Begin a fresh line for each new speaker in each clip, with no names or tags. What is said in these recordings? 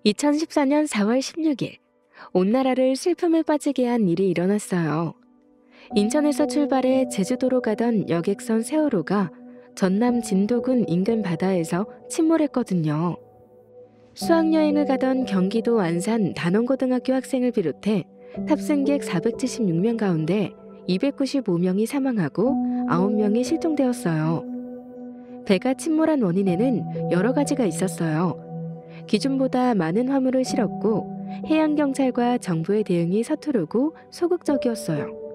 2014년 4월 16일, 온 나라를 슬픔에 빠지게 한 일이 일어났어요. 인천에서 출발해 제주도로 가던 여객선 세월호가 전남 진도군 인근 바다에서 침몰했거든요. 수학여행을 가던 경기도 안산 단원고등학교 학생을 비롯해 탑승객 476명 가운데 295명이 사망하고 9명이 실종되었어요. 배가 침몰한 원인에는 여러 가지가 있었어요. 기준보다 많은 화물을 실었고 해양경찰과 정부의 대응이 서투르고 소극적이었어요.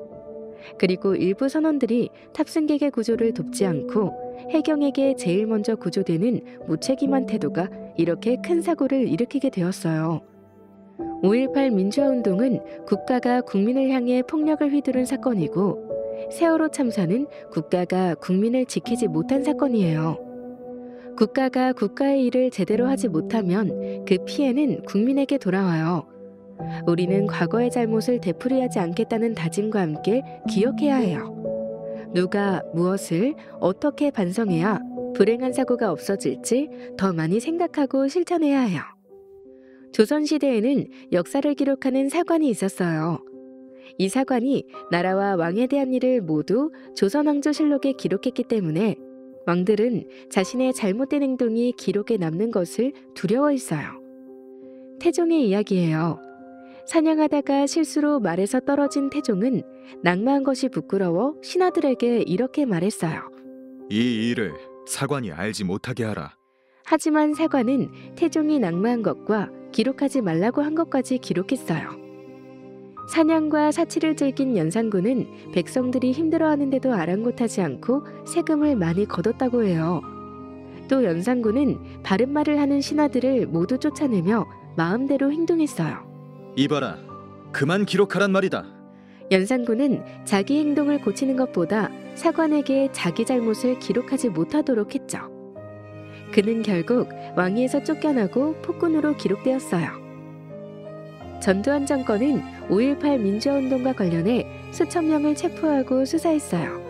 그리고 일부 선원들이 탑승객의 구조를 돕지 않고 해경에게 제일 먼저 구조되는 무책임한 태도가 이렇게 큰 사고를 일으키게 되었어요. 5.18 민주화운동은 국가가 국민을 향해 폭력을 휘두른 사건이고 세월호 참사는 국가가 국민을 지키지 못한 사건이에요. 국가가 국가의 일을 제대로 하지 못하면 그 피해는 국민에게 돌아와요. 우리는 과거의 잘못을 되풀이하지 않겠다는 다짐과 함께 기억해야 해요. 누가 무엇을 어떻게 반성해야 불행한 사고가 없어질지 더 많이 생각하고 실천해야 해요. 조선시대에는 역사를 기록하는 사관이 있었어요. 이 사관이 나라와 왕에 대한 일을 모두 조선왕조실록에 기록했기 때문에 왕들은 자신의 잘못된 행동이 기록에 남는 것을 두려워했어요. 태종의 이야기예요. 사냥하다가 실수로 말에서 떨어진 태종은 낙마한 것이 부끄러워 신하들에게 이렇게 말했어요.
이 일을 사관이 알지 못하게 하라.
하지만 사관은 태종이 낙마한 것과 기록하지 말라고 한 것까지 기록했어요. 사냥과 사치를 즐긴 연산군은 백성들이 힘들어하는데도 아랑곳하지 않고 세금을 많이 거뒀다고 해요. 또 연산군은 바른 말을 하는 신하들을 모두 쫓아내며 마음대로 행동했어요.
이봐라, 그만 기록하란 말이다.
연산군은 자기 행동을 고치는 것보다 사관에게 자기 잘못을 기록하지 못하도록 했죠. 그는 결국 왕위에서 쫓겨나고 폭군으로 기록되었어요. 전두환 정권은 5.18 민주화운동과 관련해 수천 명을 체포하고 수사했어요.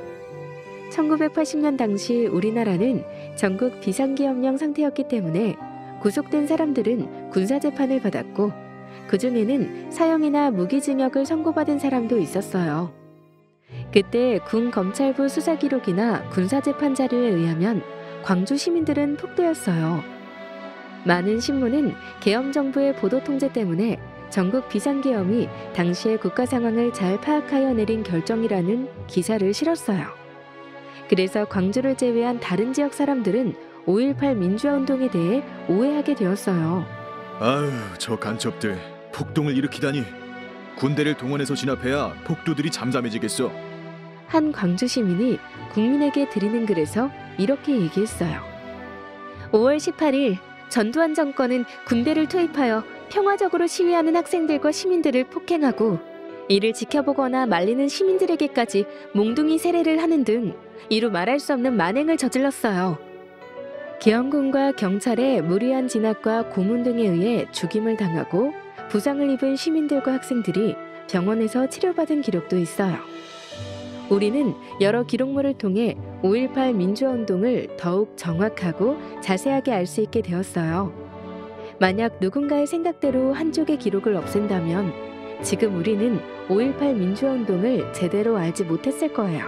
1980년 당시 우리나라는 전국 비상기업령 상태였기 때문에 구속된 사람들은 군사재판을 받았고 그 중에는 사형이나 무기징역을 선고받은 사람도 있었어요. 그때 군 검찰부 수사 기록이나 군사재판 자료에 의하면 광주 시민들은 폭도였어요. 많은 신문은 계엄정부의 보도 통제 때문에 전국 비상계엄이 당시의 국가 상황을 잘 파악하여 내린 결정이라는 기사를 실었어요. 그래서 광주를 제외한 다른 지역 사람들은 5.18 민주화운동에 대해 오해하게 되었어요.
아유, 저 간첩들 폭동을 일으키다니. 군대를 동원해서 진압해야 폭도들이 잠잠해지겠어.
한 광주 시민이 국민에게 드리는 글에서 이렇게 얘기했어요. 5월 18일 전두환 정권은 군대를 투입하여 평화적으로 시위하는 학생들과 시민들을 폭행하고 이를 지켜보거나 말리는 시민들에게까지 몽둥이 세례를 하는 등 이루 말할 수 없는 만행을 저질렀어요. 계엄군과 경찰의 무리한 진압과 고문 등에 의해 죽임을 당하고 부상을 입은 시민들과 학생들이 병원에서 치료받은 기록도 있어요. 우리는 여러 기록물을 통해 5.18 민주화운동을 더욱 정확하고 자세하게 알 수 있게 되었어요. 만약 누군가의 생각대로 한쪽의 기록을 없앤다면 지금 우리는 5.18 민주화운동을 제대로 알지 못했을 거예요.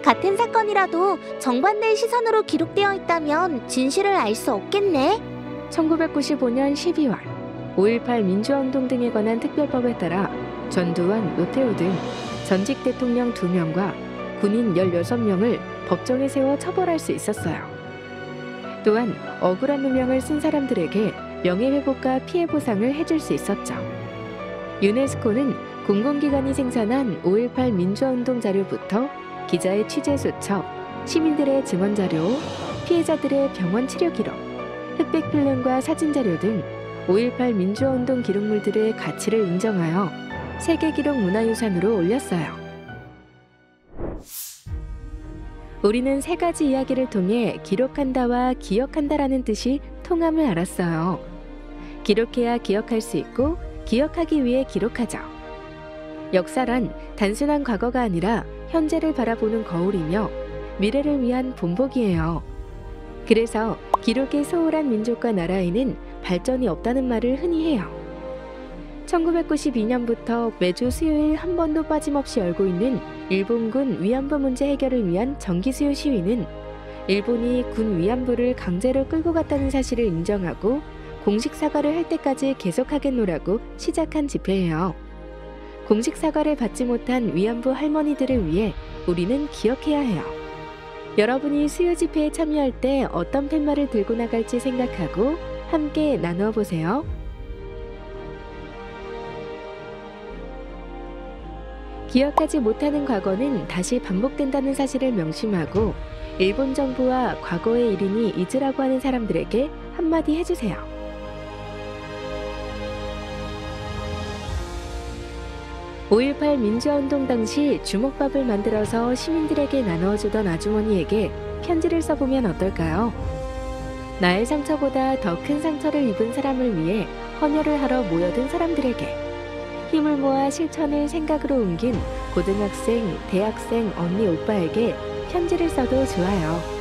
같은 사건이라도 정반대의 시선으로 기록되어 있다면 진실을 알 수 없겠네.
1995년 12월 5.18 민주화운동 등에 관한 특별법에 따라 전두환, 노태우 등 전직 대통령 2명과 군인 16명을 법정에 세워 처벌할 수 있었어요. 또한 억울한 누명을 쓴 사람들에게 명예회복과 피해보상을 해줄 수 있었죠. 유네스코는 공공기관이 생산한 5.18 민주화운동 자료부터 기자의 취재 수첩, 시민들의 증언 자료, 피해자들의 병원 치료 기록, 흑백 필름과 사진 자료 등 5.18 민주화운동 기록물들의 가치를 인정하여 세계기록 문화유산으로 올렸어요. 우리는 세 가지 이야기를 통해 기록한다와 기억한다라는 뜻이 통함을 알았어요. 기록해야 기억할 수 있고 기억하기 위해 기록하죠. 역사란 단순한 과거가 아니라 현재를 바라보는 거울이며 미래를 위한 본보기예요. 그래서 기록의 소홀한 민족과 나라에는 발전이 없다는 말을 흔히 해요. 1992년부터 매주 수요일 한 번도 빠짐없이 열고 있는 일본군 위안부 문제 해결을 위한 정기수요 시위는 일본이 군 위안부를 강제로 끌고 갔다는 사실을 인정하고 공식 사과를 할 때까지 계속하겠노라고 시작한 집회예요. 공식 사과를 받지 못한 위안부 할머니들을 위해 우리는 기억해야 해요. 여러분이 수요 집회에 참여할 때 어떤 팻말을 들고 나갈지 생각하고 함께 나누어 보세요. 기억하지 못하는 과거는 다시 반복된다는 사실을 명심하고 일본 정부와 과거의 일인이 잊으라고 하는 사람들에게 한마디 해주세요. 5.18 민주화운동 당시 주먹밥을 만들어서 시민들에게 나누어주던 아주머니에게 편지를 써보면 어떨까요? 나의 상처보다 더 큰 상처를 입은 사람을 위해 헌혈을 하러 모여든 사람들에게 힘을 모아 실천을 생각으로 옮긴 고등학생, 대학생, 언니, 오빠에게 편지를 써도 좋아요.